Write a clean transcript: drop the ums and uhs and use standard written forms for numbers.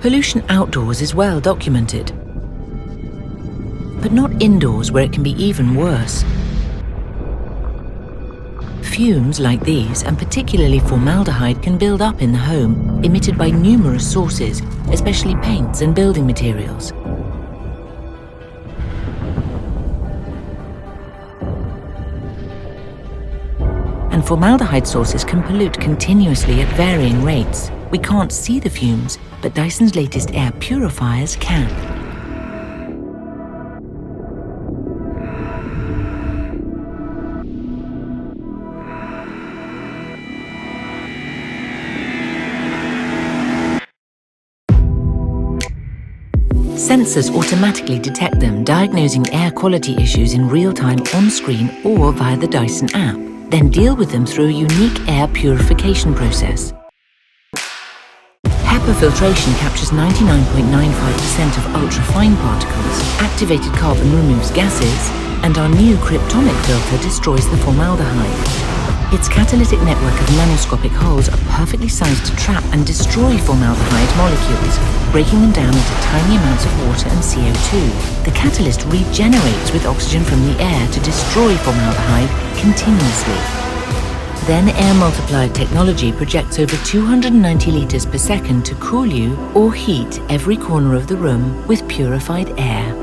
Pollution outdoors is well documented, but not indoors where it can be even worse. Fumes like these, and particularly formaldehyde, can build up in the home, emitted by numerous sources, especially paints and building materials. And formaldehyde sources can pollute continuously at varying rates. We can't see the fumes, but Dyson's latest air purifiers can. Sensors automatically detect them, diagnosing air quality issues in real time on-screen or via the Dyson app, then deal with them through a unique air purification process. HEPA filtration captures 99.95% of ultra-fine particles, activated carbon removes gases, and our new cryptonic filter destroys the formaldehyde. Its catalytic network of nanoscopic holes are perfectly sized to trap and destroy formaldehyde molecules, breaking them down into tiny amounts of water and CO2. The catalyst regenerates with oxygen from the air to destroy formaldehyde continuously. Then air multiplier technology projects over 290 litres per second to cool you or heat every corner of the room with purified air.